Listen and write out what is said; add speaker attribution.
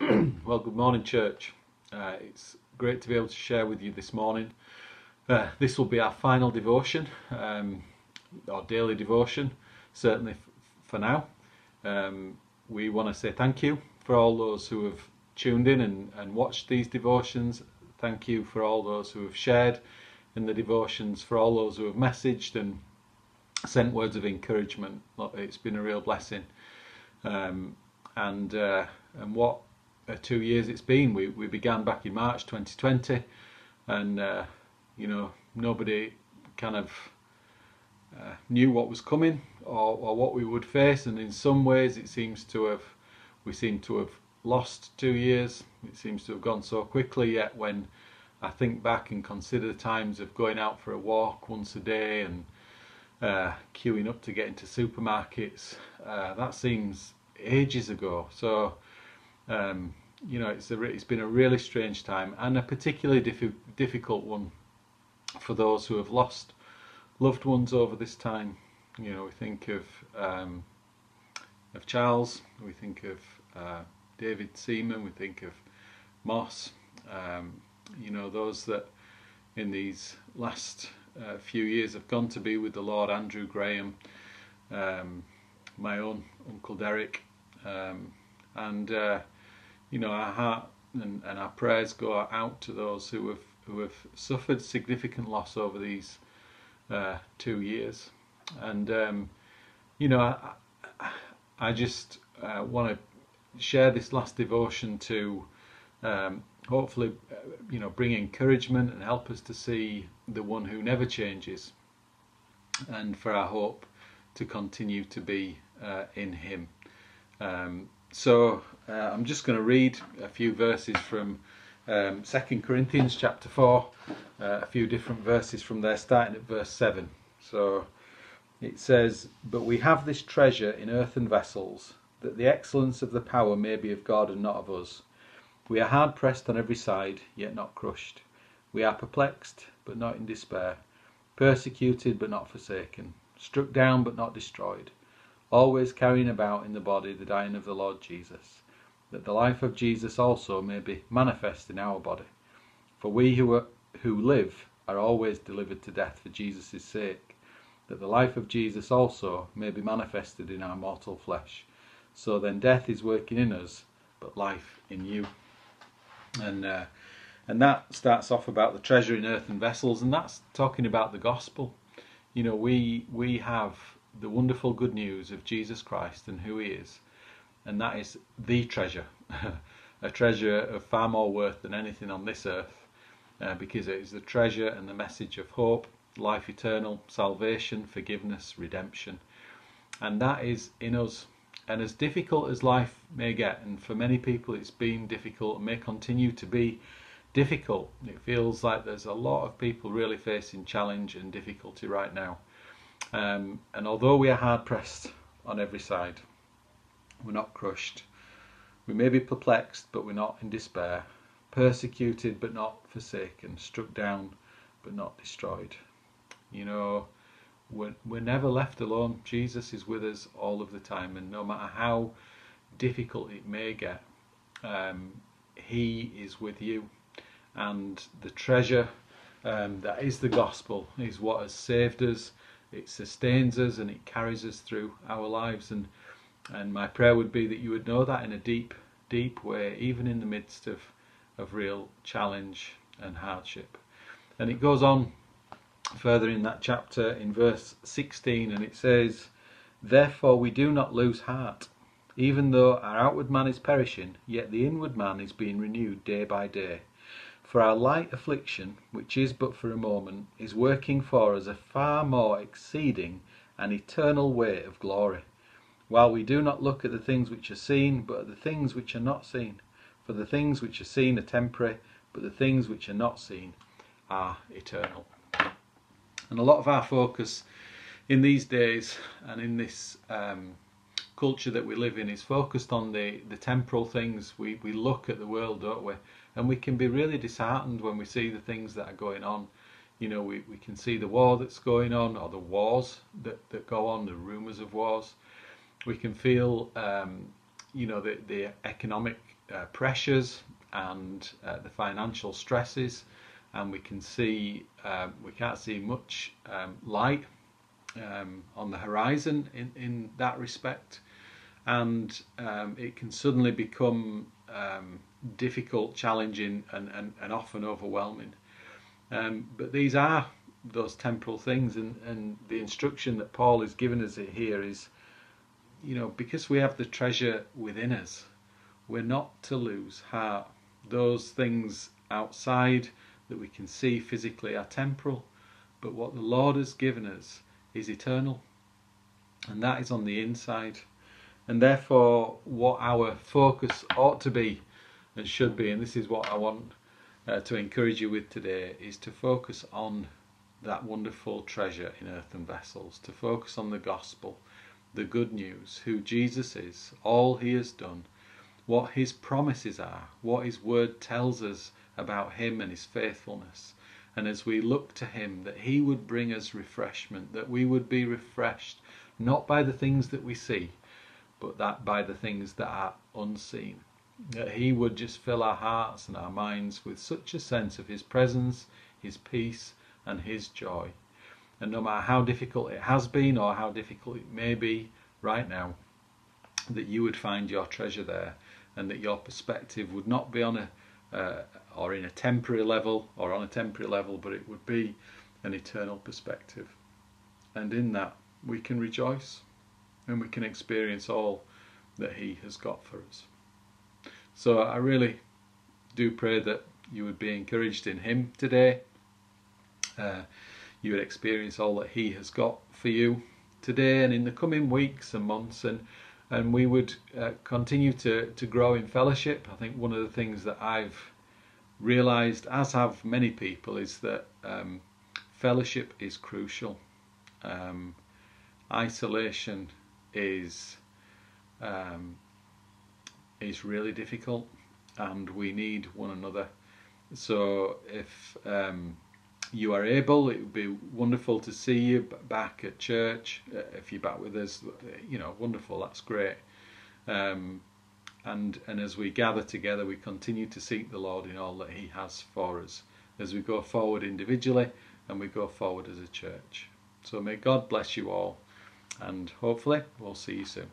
Speaker 1: Well, good morning, church. It's great to be able to share with you this morning. This will be our final devotion, our daily devotion, certainly for now. We want to say thank you for all those who have tuned in and watched these devotions. Thank you for all those who have shared in the devotions, for all those who have messaged and sent words of encouragement. It's been a real blessing. And what 2 years it's been. We began back in March 2020, and nobody kind of knew what was coming or what we would face, and in some ways we seem to have lost 2 years. It seems to have gone so quickly, yet when I think back and consider the times of going out for a walk once a day and queuing up to get into supermarkets, that seems ages ago. So it's been a really strange time, and a particularly difficult one for those who have lost loved ones over this time. We think of Charles, we think of David Seaman, we think of Moss. Those that in these last few years have gone to be with the Lord. Andrew Graham, my own Uncle Derek, and our heart and our prayers go out to those who have suffered significant loss over these 2 years. And I just want to share this last devotion to hopefully bring encouragement and help us to see the one who never changes, and for our hope to continue to be in him. So I'm just going to read a few verses from 2 Corinthians chapter 4, a few different verses from there, starting at verse 7. So it says, "But we have this treasure in earthen vessels, that the excellence of the power may be of God and not of us. We are hard pressed on every side, yet not crushed. We are perplexed, but not in despair, persecuted, but not forsaken, struck down, but not destroyed, always carrying about in the body the dying of the Lord Jesus, that the life of Jesus also may be manifest in our body. For we who live are always delivered to death for Jesus' sake, that the life of Jesus also may be manifested in our mortal flesh. So then death is working in us, but life in you." And that starts off about the treasure in earthen vessels, and that's talking about the gospel. We have the wonderful good news of Jesus Christ and who he is, and that is the treasure, a treasure of far more worth than anything on this earth, because it is the treasure and the message of hope, life eternal, salvation, forgiveness, redemption, and that is in us. And as difficult as life may get, and for many people it's been difficult and may continue to be difficult, it feels like there's a lot of people really facing challenge and difficulty right now. And although we are hard pressed on every side, we're not crushed. We may be perplexed, but we're not in despair, persecuted but not forsaken, struck down but not destroyed. We're never left alone. Jesus is with us all of the time, and no matter how difficult it may get, he is with you. And the treasure that is the gospel is what has saved us. It sustains us and it carries us through our lives. And my prayer would be that you would know that in a deep, deep way, even in the midst of real challenge and hardship. And it goes on further in that chapter in verse 16, and it says, "Therefore we do not lose heart. Even though our outward man is perishing, yet the inward man is being renewed day by day. For our light affliction, which is but for a moment, is working for us a far more exceeding and eternal weight of glory. While we do not look at the things which are seen, but at the things which are not seen. For the things which are seen are temporary, but the things which are not seen are eternal." And a lot of our focus in these days and in this culture that we live in is focused on the temporal things. We look at the world, don't we? And we can be really disheartened when we see the things that are going on. We can see the war that's going on, or the wars that go on, the rumours of wars. We can feel the economic pressures and the financial stresses, and we can see we can't see much light on the horizon in that respect, and it can suddenly become difficult, challenging, and often overwhelming. But these are those temporal things, and the instruction that Paul is giving us here is, because we have the treasure within us, we're not to lose heart. Those things outside that we can see physically are temporal, but what the Lord has given us is eternal, and that is on the inside. And therefore, what our focus ought to be and should be, and this is what I want to encourage you with today, is to focus on that wonderful treasure in earthen vessels, to focus on the gospel, the good news, who Jesus is, all he has done, what his promises are, what his word tells us about him and his faithfulness. And as we look to him, that he would bring us refreshment, that we would be refreshed, not by the things that we see, but that by the things that are unseen. That he would just fill our hearts and our minds with such a sense of his presence, his peace, and his joy. And no matter how difficult it has been or how difficult it may be right now, that you would find your treasure there, and that your perspective would not be on or in a temporary level or on a temporary level, but it would be an eternal perspective. And in that we can rejoice and we can experience all that he has got for us. So I really do pray that you would be encouraged in him today. You would experience all that he has got for you today and in the coming weeks and months, and we would continue to grow in fellowship. I think one of the things that I've realised, as have many people, is that fellowship is crucial. Isolation is really difficult, and we need one another. So if you are able, it would be wonderful to see you back at church. If you're back with us, wonderful, that's great. And as we gather together, we continue to seek the Lord in all that he has for us as we go forward individually and we go forward as a church. So may God bless you all, and hopefully we'll see you soon.